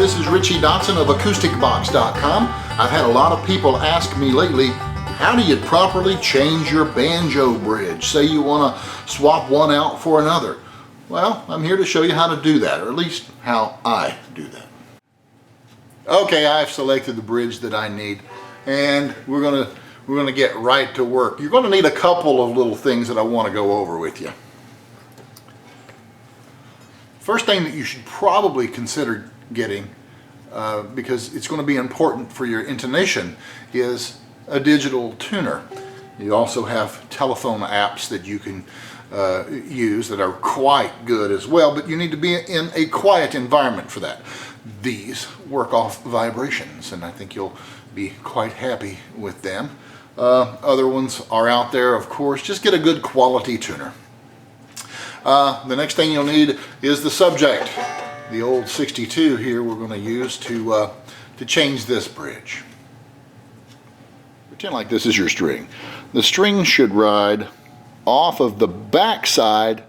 this is Richie Dotson of AcousticBox.com. I've had a lot of people ask me lately, how do you properly change your banjo bridge? Say you want to swap one out for another. Well, I'm here to show you how to do that, or at least how I do that. Okay, I've selected the bridge that I need, and we're gonna get right to work. You're gonna need a couple of little things that I want to go over with you. First thing that you should probably consider getting, because it's going to be important for your intonation, is a digital tuner. You also have telephone apps that you can use that are quite good as well, but you need to be in a quiet environment for that. These work off vibrations, and I think you'll be quite happy with them. Other ones are out there, of course. Just get a good quality tuner. The next thing you'll need is the subject. The old 62 here we're going to use to change this bridge. Pretend like this is your string. The string should ride off of the back side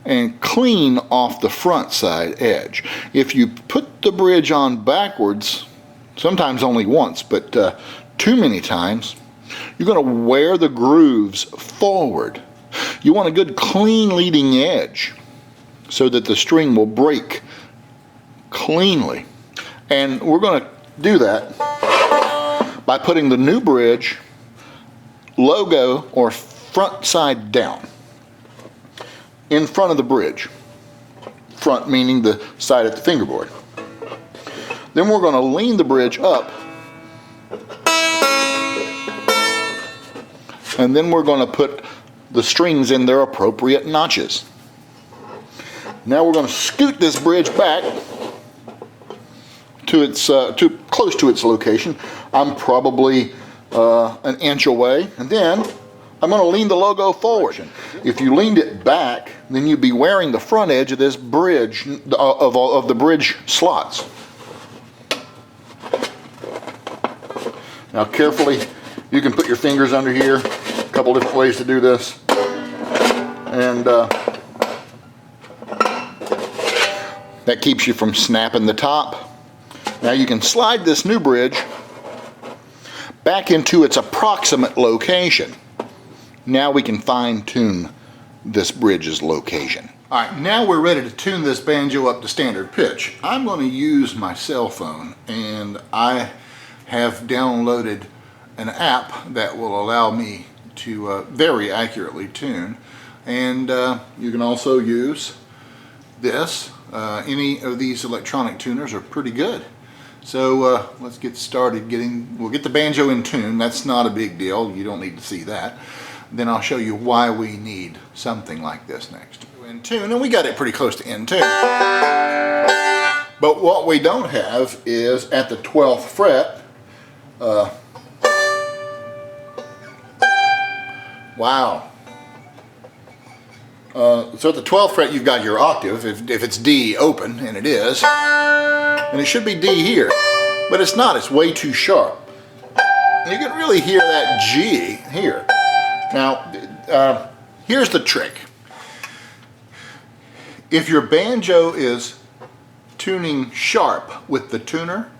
and clean off the front side edge. If you put the bridge on backwards, sometimes only once, but too many times, you're going to wear the grooves forward. You want a good clean leading edge so that the string will break cleanly. And we're going to do that by putting the new bridge logo or front side down in front of the bridge. Front meaning the side at the fingerboard. Then we're going to lean the bridge up, and then we're going to put the strings in their appropriate notches. Now we're going to scoot this bridge back to close to its location. I'm probably an inch away, and then I'm going to lean the logo forward. If you leaned it back, then you'd be wearing the front edge of this bridge, of the bridge slots. Now carefully, you can put your fingers under here. A couple different ways to do this. And that keeps you from snapping the top. Now you can slide this new bridge back into its approximate location. Now we can fine-tune this bridge's location. Alright, now we're ready to tune this banjo up to standard pitch. I'm going to use my cell phone, and I have downloaded an app that will allow me to very accurately tune. And you can also use this. Any of these electronic tuners are pretty good. So let's get started we'll get the banjo in tune. That's not a big deal. You don't need to see that. Then I'll show you why we need something like this next. In tune, and we got it pretty close to in tune. But what we don't have is at the 12th fret. Wow. So at the 12th fret you've got your octave, if it's D open, and it is, and it should be D here, but it's not, it's way too sharp. And you can really hear that G here. Now, here's the trick. If your banjo is tuning sharp with the tuner,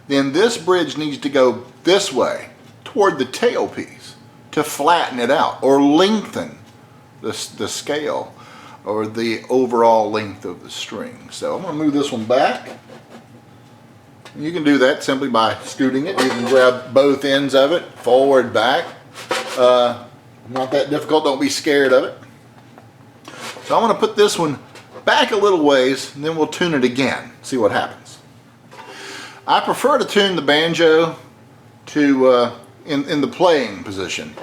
then this bridge needs to go this way, toward the tailpiece, to flatten it out, or lengthen the scale or the overall length of the string. So I'm going to move this one back. And you can do that simply by scooting it. You can grab both ends of it, forward, back. Not that difficult, don't be scared of it. So I want to put this one back a little ways, and then we'll tune it again, see what happens. I prefer to tune the banjo to in the playing position.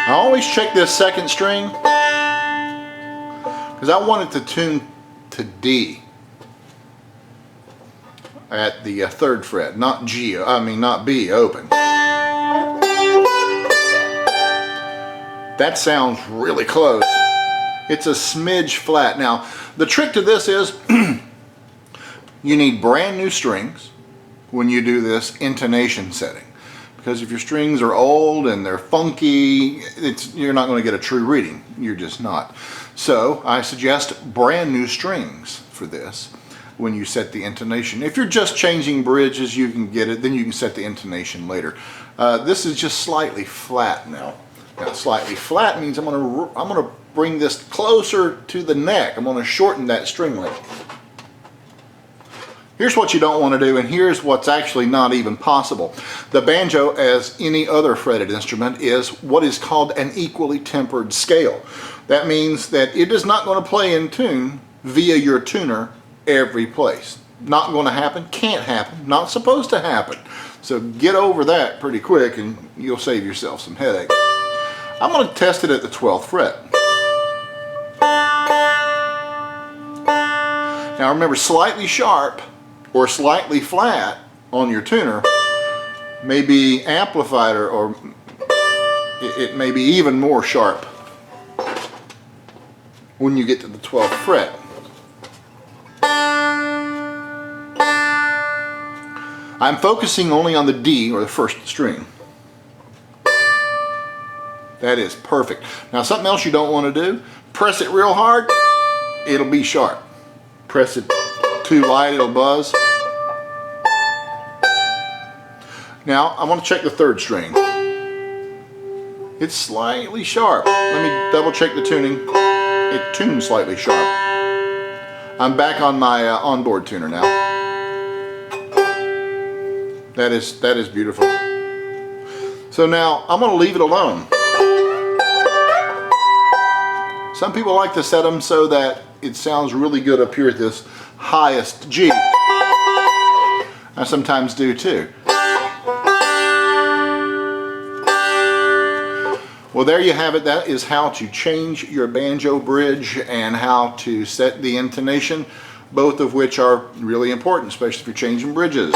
I always check this second string because I want it to tune to D at the 3rd fret, not G, not B open. That sounds really close. It's a smidge flat. Now, the trick to this is You need brand new strings when you do this intonation setting. Because if your strings are old and they're funky, you're not going to get a true reading. You're just not. So I suggest brand new strings for this when you set the intonation. If you're just changing bridges, you can get it, then you can set the intonation later. This is just slightly flat now. Now slightly flat means I'm gonna bring this closer to the neck. I'm gonna shorten that string length. Here's what you don't want to do, and here's what's actually not even possible. The banjo, as any other fretted instrument, is what is called an equally tempered scale. That means that it is not going to play in tune via your tuner every place. Not going to happen, can't happen, not supposed to happen. So get over that pretty quick and you'll save yourself some headache. I'm going to test it at the 12th fret. Now remember, slightly sharp or slightly flat on your tuner may be amplified, or it may be even more sharp when you get to the 12th fret. I'm focusing only on the D, or the first string. That is perfect. Now something else you don't want to do, press it real hard, it'll be sharp. Press it too light, it'll buzz. Now I want to check the third string. It's slightly sharp. Let me double check the tuning. It tunes slightly sharp. I'm back on my onboard tuner now. That is beautiful. So now I'm going to leave it alone. Some people like to set them so that it sounds really good up here at this highest G. I sometimes do too. Well, there you have it. That is how to change your banjo bridge and how to set the intonation, both of which are really important, especially if you're changing bridges.